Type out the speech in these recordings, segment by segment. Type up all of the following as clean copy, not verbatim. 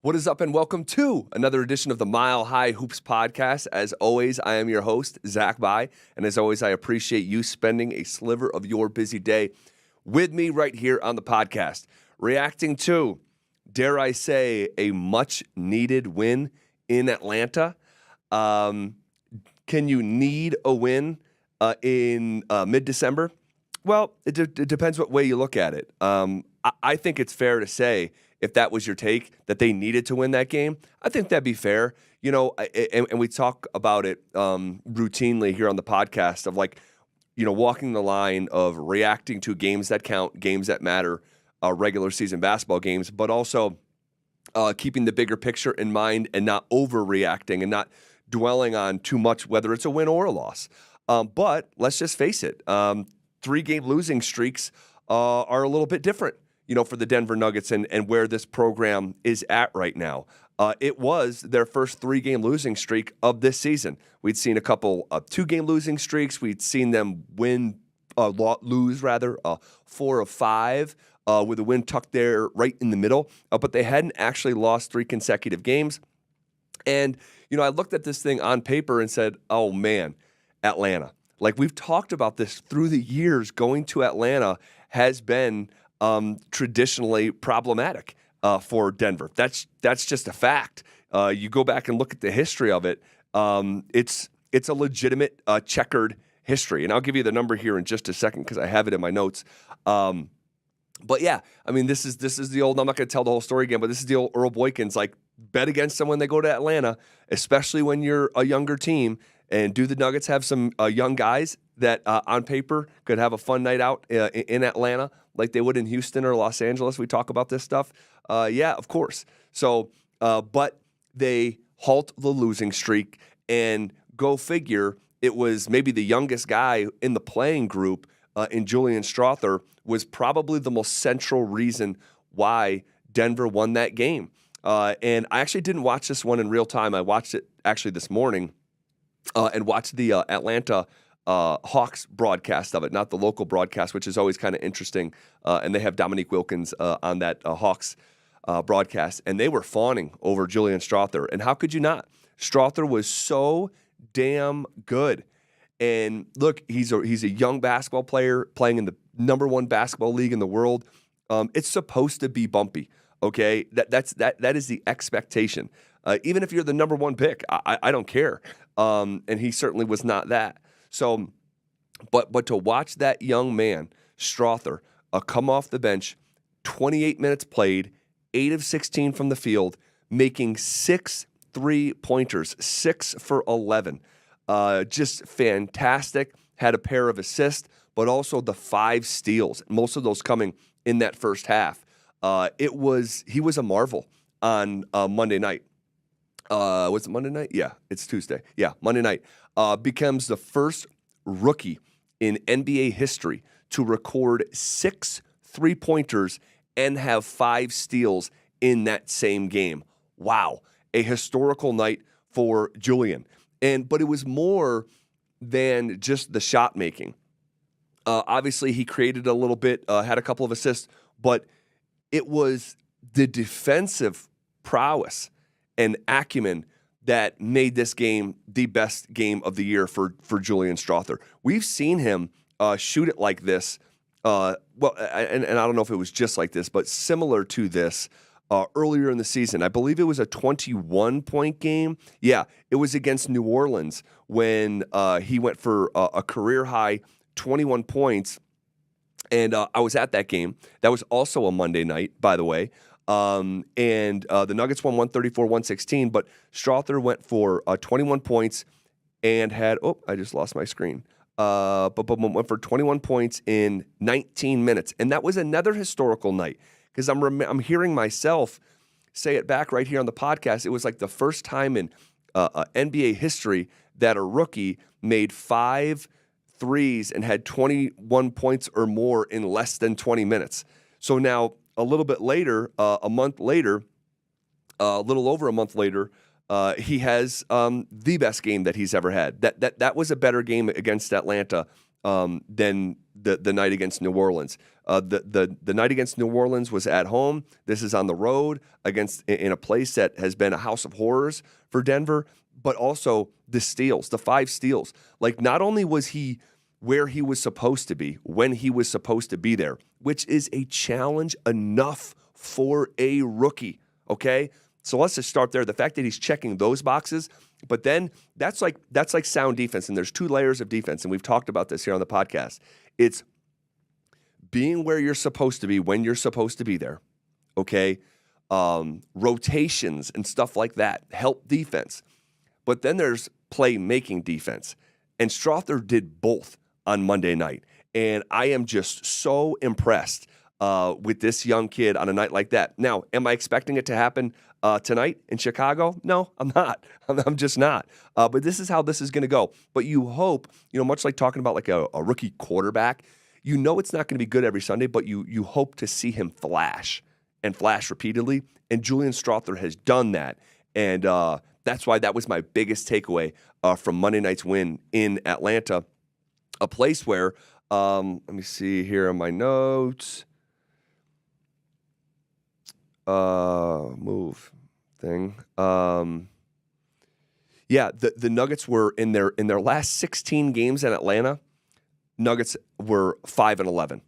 What is up, and welcome to another edition of the Mile High Hoops podcast. As always, I am your host, Zach Bai, and as always, I appreciate you spending a sliver of your busy day with me right here on the podcast, reacting to, dare I say, a much-needed win in Atlanta. Can you need a win in mid-December? Well, it depends what way you look at it. I think it's fair to say, if that was your take, that they needed to win that game. I think that'd be fair. You know, and we talk about it routinely here on the podcast of walking the line of reacting to games that count, games that matter, regular season basketball games, but also keeping the bigger picture in mind and not overreacting and not dwelling on too much, whether it's a win or a loss. But let's just face it, 3-game losing streaks are a little bit different, for the Denver Nuggets and where this program is at right now. It was their first 3-game losing streak of this season. We'd seen a couple of 2-game losing streaks. We'd seen them lose 4 of 5 with a win tucked there right in the middle. But they hadn't actually lost 3 consecutive games. And, I looked at this thing on paper and said, oh, man, Atlanta. Like, we've talked about this through the years. Going to Atlanta has been traditionally problematic for Denver. That's just a fact. You go back and look at the history of it. It's a legitimate checkered history, and I'll give you the number here in just a second because I have it in my notes. But yeah, I mean, this is the old. I'm not going to tell the whole story again, but this is the old Earl Boykins. Like, bet against them when they go to Atlanta, especially when you're a younger team. And do the Nuggets have some young guys that on paper could have a fun night out in Atlanta like they would in Houston or Los Angeles? We talk about this stuff. Yeah, of course. So, but they halt the losing streak, and go figure, it was maybe the youngest guy in the playing group in Julian Strawther was probably the most central reason why Denver won that game. And I actually didn't watch this one in real time. I watched it actually this morning. And watch the Atlanta Hawks broadcast of it, not the local broadcast, which is always kind of interesting. And they have Dominique Wilkins on that Hawks broadcast, and they were fawning over Julian Strawther. And how could you not? Strawther was so damn good. And look, he's a young basketball player playing in the number 1 basketball league in the world. It's supposed to be bumpy, okay? That is the expectation. Even if you're the number 1 pick, I don't care. And he certainly was not that. So, but to watch that young man, Strawther, come off the bench, 28 minutes played, 8 of 16 from the field, making 6 3-pointers, 6 for 11. Just fantastic. Had a pair of assists, but also the 5 steals, most of those coming in that first half. He was a marvel on Monday night. Was it Monday night? Yeah, it's Tuesday. Yeah, Monday night. Becomes the first rookie in NBA history to record 6 3-pointers and have 5 steals in that same game. Wow. A historical night for Julian. But it was more than just the shot making. Obviously, he created a little bit, had a couple of assists, but it was the defensive prowess and acumen that made this game the best game of the year for Julian Strawther. We've seen him shoot it like this, and I don't know if it was just like this, but similar to this earlier in the season. I believe it was a 21-point game. Yeah, it was against New Orleans when he went for a career-high 21 points, and I was at that game. That was also a Monday night, by the way. And the Nuggets won 134-116, but Strawther went for 21 points and had, I just lost my screen. But went for 21 points in 19 minutes. And that was another historical night because I'm hearing myself say it back right here on the podcast. It was like the first time in NBA history that a rookie made 5 threes and had 21 points or more in less than 20 minutes. So now, a little bit later, a little over a month later, he has the best game that he's ever had. That was a better game against Atlanta than the night against New Orleans. The night against New Orleans was at home. This is on the road in a place that has been a house of horrors for Denver, but also the steals, the 5 steals. Like, not only was he where he was supposed to be when he was supposed to be there, which is a challenge enough for a rookie, okay? So let's just start there. The fact that he's checking those boxes, but then that's like sound defense, and there's 2 layers of defense, and we've talked about this here on the podcast. It's being where you're supposed to be when you're supposed to be there, okay? Rotations and stuff like that help defense. But then there's playmaking defense, and Strawther did both on Monday night, and I am just so impressed with this young kid on a night like that. Now, am I expecting it to happen tonight in Chicago? No, I'm not. I'm just not. But this is how this is going to go. But you hope, much like talking about like a rookie quarterback, it's not going to be good every Sunday, but you hope to see him flash and flash repeatedly. And Julian Strawther has done that. And that's why that was my biggest takeaway from Monday night's win in Atlanta, a place where, let me see here on my notes. Move thing. Yeah, the Nuggets were in their last 16 games in Atlanta. Nuggets were 5-11.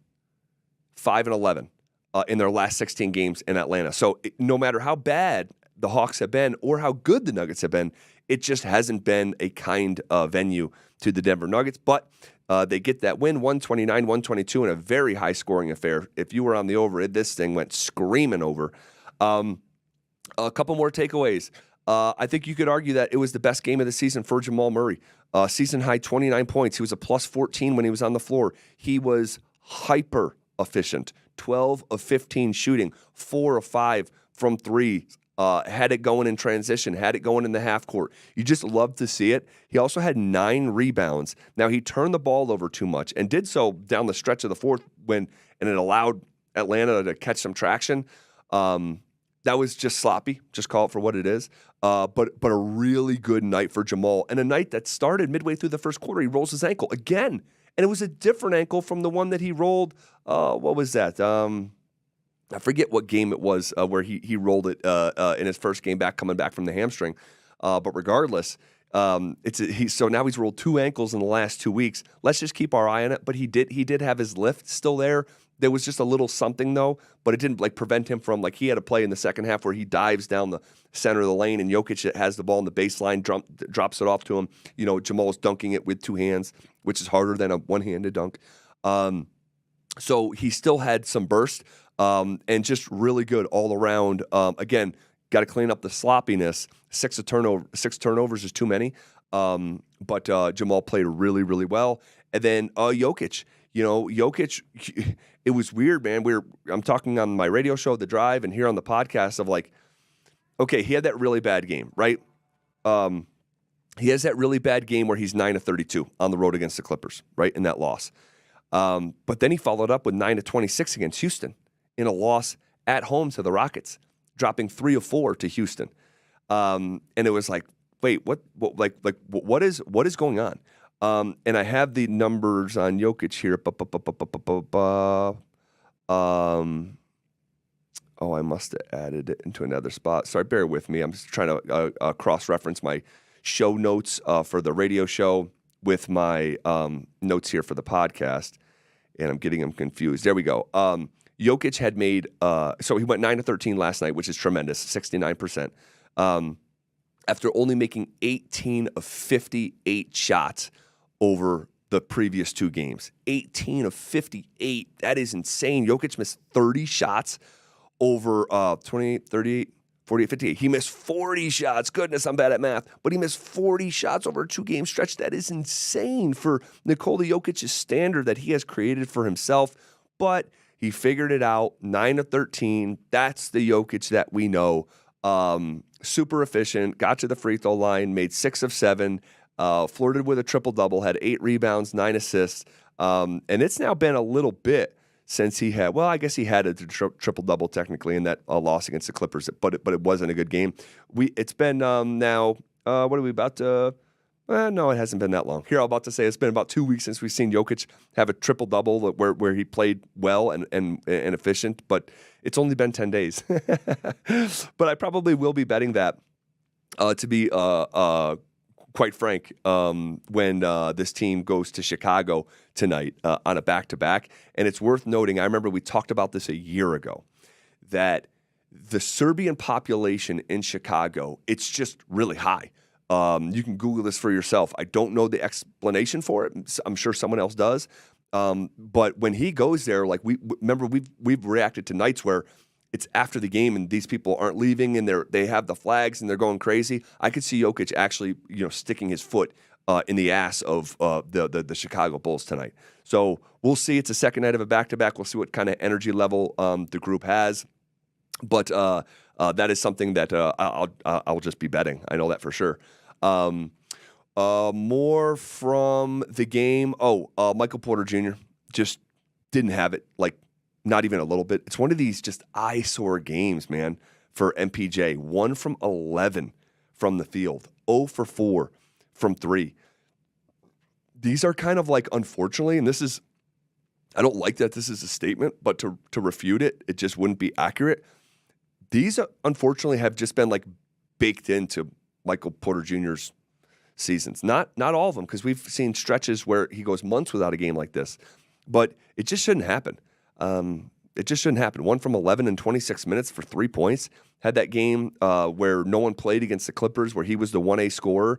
5-11 in their last 16 games in Atlanta. So no matter how bad the Hawks have been or how good the Nuggets have been, it just hasn't been a kind venue to the Denver Nuggets. But they get that win, 129-122, in a very high-scoring affair. If you were on the over, this thing went screaming over. A couple more takeaways. I think you could argue that it was the best game of the season for Jamal Murray. Season high 29 points. He was a plus 14 when he was on the floor. He was hyper efficient. 12 of 15 shooting, 4 of 5 from 3. Had it going in transition, had it going in the half court. You just love to see it. He also had 9 rebounds. Now, he turned the ball over too much and did so down the stretch of the fourth and it allowed Atlanta to catch some traction. That was just sloppy. Just call it for what it is. But a really good night for Jamal, and a night that started midway through the first quarter. He rolls his ankle again, and it was a different ankle from the one that he rolled. What was that? I forget what game it was where he rolled it in his first game back, coming back from the hamstring. But regardless, so now he's rolled 2 ankles in the last 2 weeks. Let's just keep our eye on it. But he did have his lift still there. There was just a little something though, but it didn't prevent him from he had a play in the second half where he dives down the center of the lane and Jokic has the ball in the baseline, drops it off to him. Jamal's dunking it with 2 hands, which is harder than a one-handed dunk. So he still had some burst. And just really good all around. Again, got to clean up the sloppiness. 6 turnovers is too many. But Jamal played really, really well. And then Jokic. Jokic, it was weird, man. I'm talking on my radio show, The Drive, and here on the podcast of okay, he had that really bad game, right? He has that really bad game where he's 9 of 32 on the road against the Clippers, right, in that loss. But then he followed up with 9 of 26 against Houston in a loss at home to the Rockets, dropping 3 of 4 to Houston. And it was wait, what is going on? And I have the numbers on Jokic here. I must have added it into another spot. Sorry, bear with me. I'm just trying to cross-reference my show notes for the radio show with my notes here for the podcast, and I'm getting them confused. There we go. Jokic had made so he went 9 of 13 last night, which is tremendous, 69%. After only making 18 of 58 shots over the previous 2 games. 18 of 58. That is insane. Jokic missed 30 shots over 28, 38, 48, 58. He missed 40 shots. Goodness, I'm bad at math. But he missed 40 shots over a 2-game stretch. That is insane for Nikola Jokic's standard that he has created for himself. But he figured it out. 9 of 13. That's the Jokic that we know. Super efficient. Got to the free throw line. Made 6 of 7. Flirted with a triple-double. Had 8 rebounds, 9 assists. And it's now been a little bit since he had, I guess he had a triple-double technically in that loss against the Clippers, but it wasn't a good game. It's been now, what are we about to, No, it hasn't been that long. Here, I'm about to say it's been about 2 weeks since we've seen Jokic have a triple-double where he played well and efficient, but it's only been 10 days. But I probably will be betting that, to be quite frank, when this team goes to Chicago tonight on a back-to-back. And it's worth noting, I remember we talked about this a year ago, that the Serbian population in Chicago, it's just really high. You can Google this for yourself. I don't know the explanation for it. I'm sure someone else does. But when he goes there, like we've reacted to nights where it's after the game and these people aren't leaving and they have the flags and they're going crazy. I could see Jokic actually, sticking his foot in the ass of the Chicago Bulls tonight. So we'll see. It's a second night of a back-to-back. We'll see what kind of energy level the group has. But that is something that I'll just be betting. I know that for sure. More from the game. Michael Porter Jr. just didn't have it, like not even a little bit. It's one of these just eyesore games, man, for MPJ. 1 from 11 from the field, 0 for 4 from 3. These are kind of like, unfortunately, and this is, I don't like that this is a statement, but to refute it, it just wouldn't be accurate. These, unfortunately, have just been like baked into Michael Porter Jr.'s seasons. Not all of them, because we've seen stretches where he goes months without a game like this. But it just shouldn't happen. It just shouldn't happen. 1 from 11 in 26 minutes for 3 points. Had that game where no one played against the Clippers, where he was the 1A scorer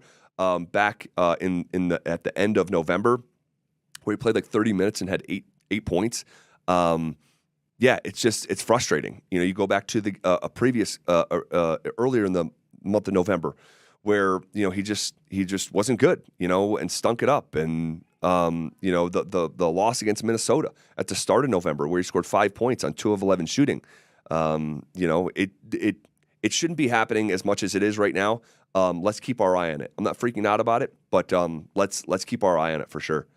back at the end of November, where he played like 30 minutes and had eight points. It's frustrating. You go back to a previous earlier in the month of November, where he just wasn't good, and stunk it up, and the loss against Minnesota at the start of November, where he scored 5 points on 2 of 11 shooting. It shouldn't be happening as much as it is right now. Let's keep our eye on it. I'm not freaking out about it, but let's keep our eye on it for sure.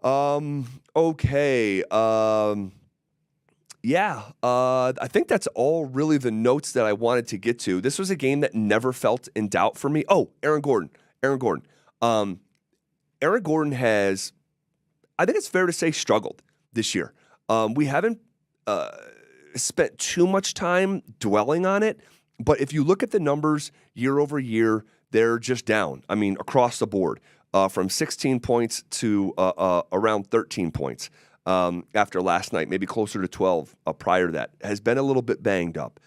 Okay. I think that's all really the notes that I wanted to get to. This was a game that never felt in doubt for me. Oh, Aaron Gordon. Aaron Gordon has, I think it's fair to say, struggled this year. We haven't spent too much time dwelling on it, but if you look at the numbers year over year, they're just down. I mean, across the board, from 16 points to around 13 points. After last night, maybe closer to 12 prior to that, has been a little bit banged up.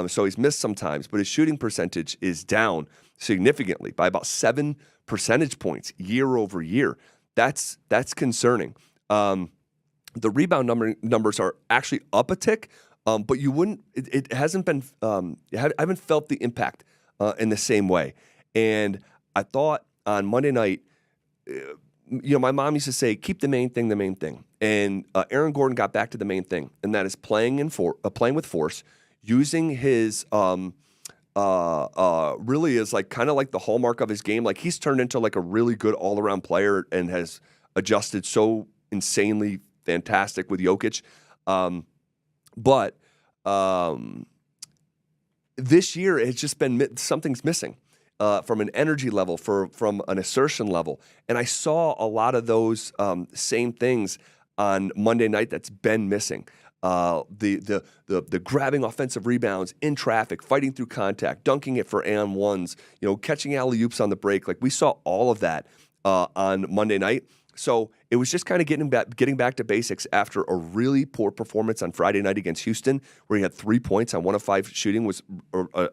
So he's missed some times, but his shooting percentage is down significantly by about 7 percentage points year over year. That's concerning. The rebound numbers are actually up a tick, but you wouldn't. It hasn't been. I haven't felt the impact in the same way. And I thought on Monday night, my mom used to say, keep the main thing the main thing. And Aaron Gordon got back to the main thing, and that is playing with force, using his really is like kind of like the hallmark of his game. Like, he's turned into like a really good all-around player and has adjusted so insanely fantastic with Jokic. But this year it's just been something's missing. From an energy level, from an assertion level. And I saw a lot of those same things on Monday night that's been missing. The grabbing offensive rebounds in traffic, fighting through contact, dunking it for and ones, catching alley-oops on the break. Like, we saw all of that on Monday night. So it was just kind of getting back to basics after a really poor performance on Friday night against Houston, where he had 3 points on 1 of 5 shooting, was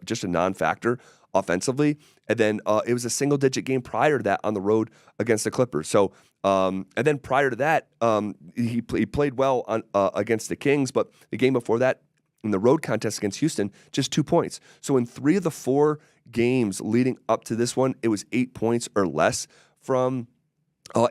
just a non-factor offensively. And then it was a single-digit game prior to that on the road against the Clippers. So, and then prior to that, he played well on against the Kings, but the game before that, in the road contest against Houston, just 2 points. So in 3 of the 4 games leading up to this one, it was 8 points or less from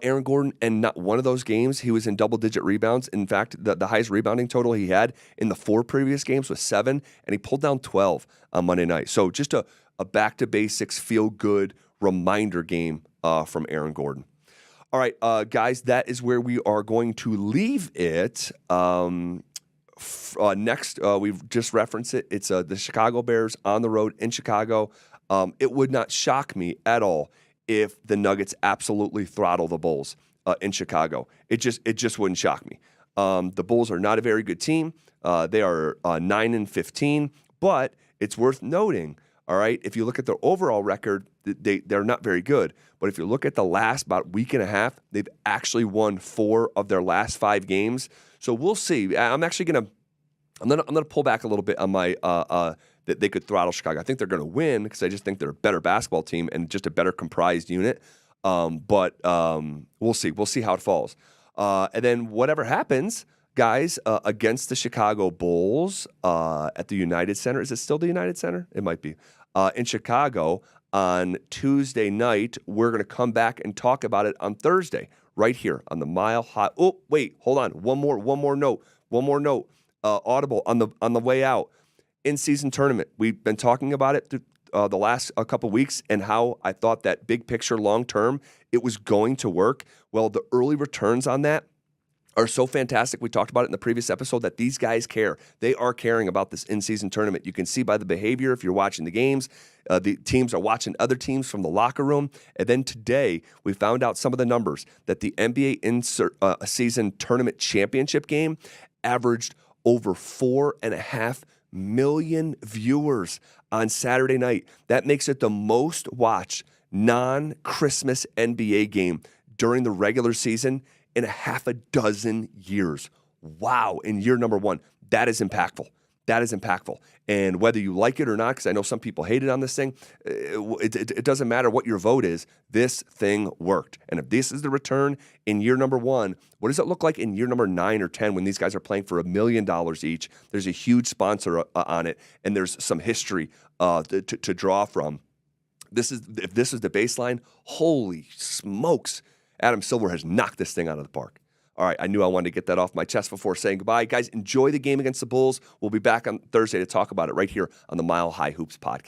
Aaron Gordon, and not one of those games he was in double-digit rebounds. In fact, the highest rebounding total he had in the 4 previous games was 7, and he pulled down 12 on Monday night. So just a back-to-basics, feel-good reminder game from Aaron Gordon. All right, guys, that is where we are going to leave it. Next, we've just referenced it. It's the Chicago Bears on the road in Chicago. It would not shock me at all if the Nuggets absolutely throttle the Bulls in Chicago. It just wouldn't shock me. The Bulls are not a very good team. They are 9-15, but it's worth noting, all right, if you look at their overall record, they're not very good. But if you look at the last about week and a half, they've actually won 4 of their last 5 games. So we'll see. I'm gonna pull back a little bit on my that they could throttle Chicago. I think they're going to win because I just think they're a better basketball team and just a better comprised unit. But we'll see. We'll see how it falls. And then whatever happens, guys, against the Chicago Bulls at the United Center. Is it still the United Center? It might be. In Chicago on Tuesday night. We're going to come back and talk about it on Thursday right here on the Mile High. Oh, wait, hold on. One more note. Audible on the way out. In-season tournament. We've been talking about it through the last couple weeks and how I thought that big picture long term, it was going to work. Well, the early returns on that are so fantastic. We talked about it in the previous episode that these guys care. They are caring about this in-season tournament. You can see by the behavior if you're watching the games. The teams are watching other teams from the locker room. And then today, we found out some of the numbers that the NBA in-season tournament championship game averaged over 4.5 million viewers on Saturday night. That makes it the most watched non-Christmas NBA game during the regular season in a half a dozen years. Wow, in year number 1. That is impactful. That is impactful. And whether you like it or not, because I know some people hate it on this thing, it doesn't matter what your vote is. This thing worked. And if this is the return in year number 1, what does it look like in year number 9 or 10 when these guys are playing for $1 million each? There's a huge sponsor on it, and there's some history to draw from. If this is the baseline, holy smokes, Adam Silver has knocked this thing out of the park. All right, I knew I wanted to get that off my chest before saying goodbye. Guys, enjoy the game against the Bulls. We'll be back on Thursday to talk about it right here on the Mile High Hoops podcast.